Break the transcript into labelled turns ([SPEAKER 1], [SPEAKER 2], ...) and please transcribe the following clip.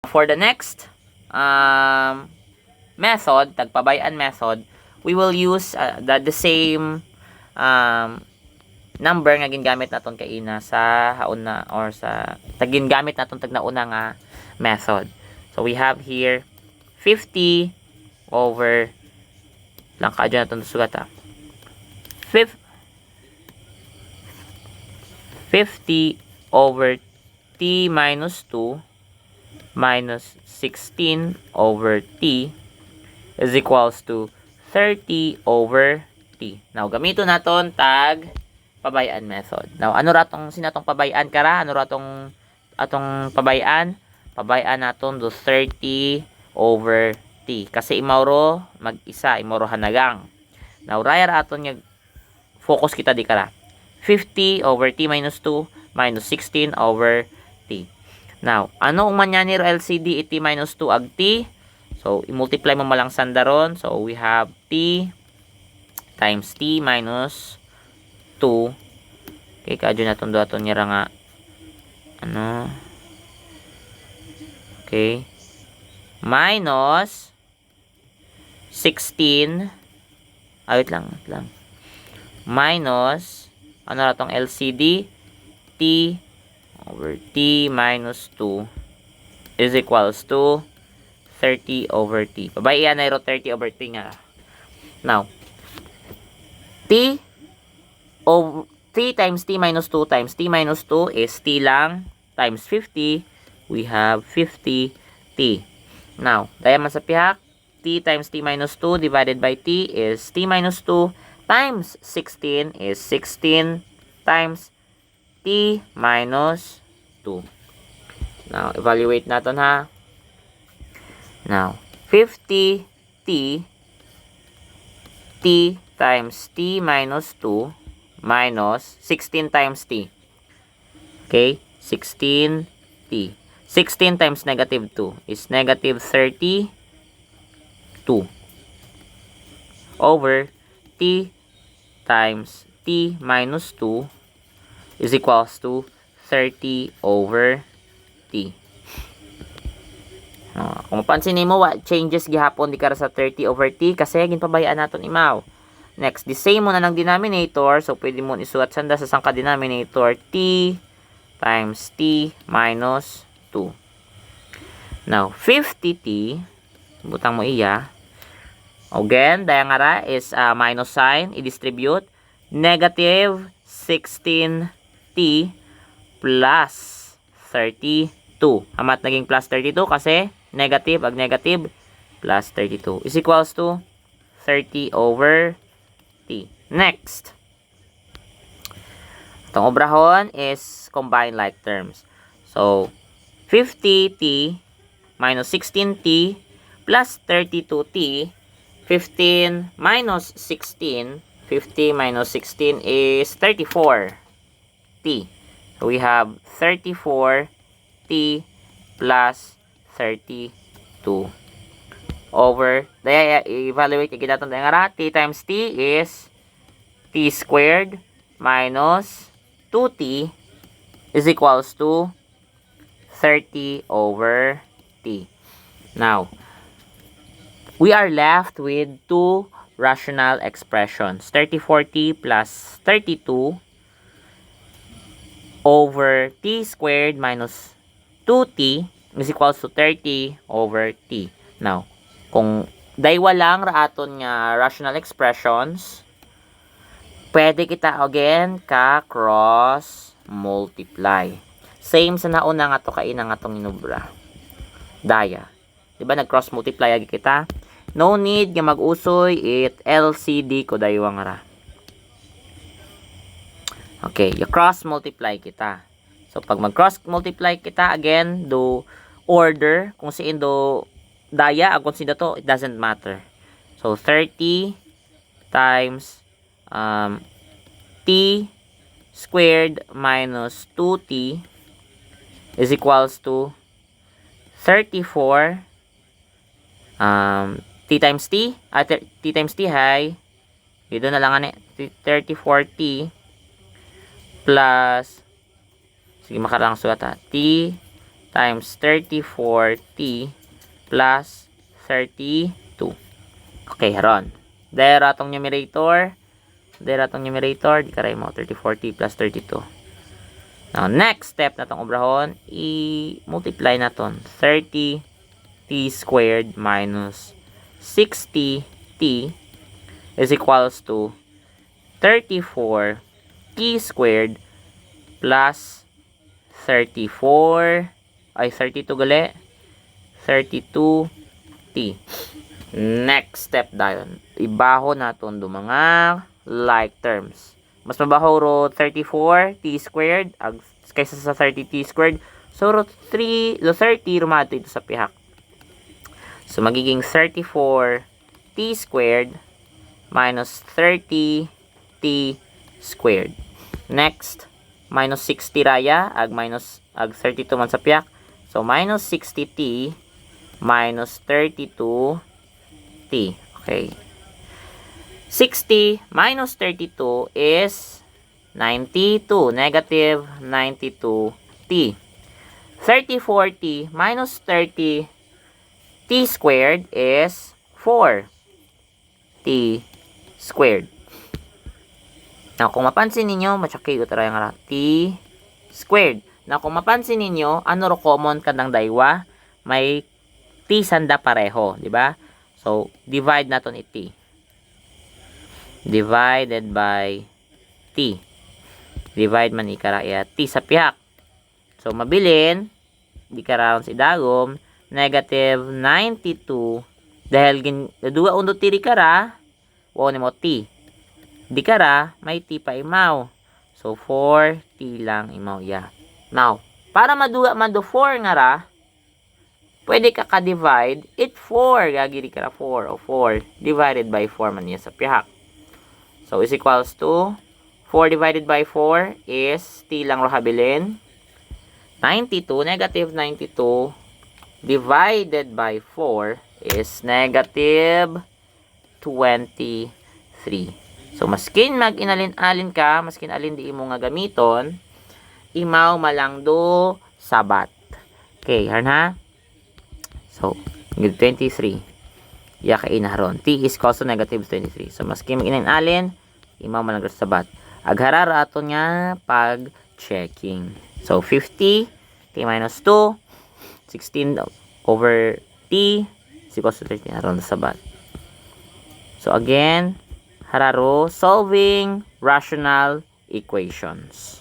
[SPEAKER 1] For the next method, tagpabayan method, we will use the same number nga gingamit naton kaina sa haon na or sa gingamit naton tag nauna nga method. So we have here 50 over lang kadyo naton sugat 50 over t minus 2 minus 16 over t is equals to 30 over t. Now, gamito naton tag pabayaan method. Now, ano ratong sinatong pabayaan kara? Ano ratong atong pabayaan? Pabayaan naton do 30 over t. Kasi imawro mag-isa, imawro hanagang. Now, raya aton nga focus kita di kara. 50 over t minus 2 minus 16 over t. Now, ano ang manyaniro LCD t minus 2 ag t? So, i-multiply mo malang sandaron. So, we have t times t minus 2. Okay, kadyo na itong doon nira nga. Ano? Okay. Minus 16. Wait lang. Minus, ano na itong LCD? T over t minus 2 is equals to 30 over t. Pabayan na 30 over t nga. Now, t times t minus 2 times t minus 2 is t lang times 50. We have 50t. Now, daya man sa pihak, t times t minus 2 divided by t is t minus 2 times 16 is 16 times t minus 2. Now, evaluate natin ha. Now, 50t times t minus 2 minus 16 times t. Okay? 16t. 16 times negative 2 is negative 32 over t times t minus 2 is equals to 30 over t. Kung mapansin mo, what changes gihapon di kara sa 30 over t kasi ginpabayaan naton imaw. Next, the same mo na ng denominator. So, pwede mo isulat sanda sa sangka denominator t times t minus 2. Now, 50t, butang mo iya. Again, daya nga ra is minus sign, i-distribute. Negative 16t plus 32. Hamat naging plus 32 kasi negative ag negative plus 32 is equals to 30 over t. Next. Itong obrahon is combine like terms. So, 50t minus 16t plus 32t. 15 minus 16. 50 minus 16 is 34t. So, we have 34t plus 32 over, daya evaluate yung ginatong daya nga t times t is t squared minus 2t is equals to 30 over t. Now, we are left with two rational expressions. 34t plus 32 over t squared minus 2t is equals to 30 over t. Now, kung daywa lang raaton nga rational expressions, pwede kita again ka cross multiply. Same sa nauna nga to kaina nga tong inubra. Daya. Diba nag-cross multiply agi kita? No need nga mag-usoy it LCD ko daywa nga ra. Okay, you cross multiply kita. So pag mag-cross multiply kita again, do order kung siin do daya ang kung to, it doesn't matter. So 30 times t squared minus 2t is equals to 34 t times t t times t hay dito na lang 34t plus, sige makarang sulat ha, t times 34t plus 32. Okay, haron. Dahil atong numerator, di karay mo 34t plus 32. Now, next step na itong obrahon, i-multiply na ito. 30t squared minus 60t is equals to 34t squared plus 32 gali, 32t. Next step dayon, ibaho naton do mga like terms. Mas mabaho ro 34t squared kaysa sa 30t squared. So ro 30 rumato ito sa pihak. So magiging 34t squared minus 30t squared. Next, minus 60 raya ag 32 man sa pihak. So minus 60t minus 32t. Okay. 60 minus 32 is 92. Negative 92t. 34t minus 30t squared is 4t squared. Now, kung mapansin ninyo, matsakay utara yung t squared. Now, kung mapansin ninyo, ano ro common kadang daywa? May t sanda pareho, di ba? So, divide naton it. Divided by t. Divide man ikara t sa pihak. So, mabilin, di karoon si dagom, negative 92. Dahil duwa undo ti di kara, wow ni mo t. Di kara, may t pa imaw. So, 4t lang imaw ya. Now, para maduwa man do 4 nga ra, pwede ka ka-divide, it 4. Gagiri ka ra 4 o 4. Divided by 4 man niya sa pihak. So, is equals to 4 divided by 4 is t lang ro habilin. 92, negative 92 divided by 4 is negative 23. So, maskin mag-inalin-alin ka, maskin alin di imo nga gamiton, imaw malang do sabat. Okay, ha? So, 23. Ya kay inaharon. T is equals to negative 23. So, maskin mag-inalin, imaw malang do sabat. Agharar ato nga pag-checking. So, 50, t minus 2, 16 over t is equals to 13. Aron sabat. So, again, hararo solving rational equations.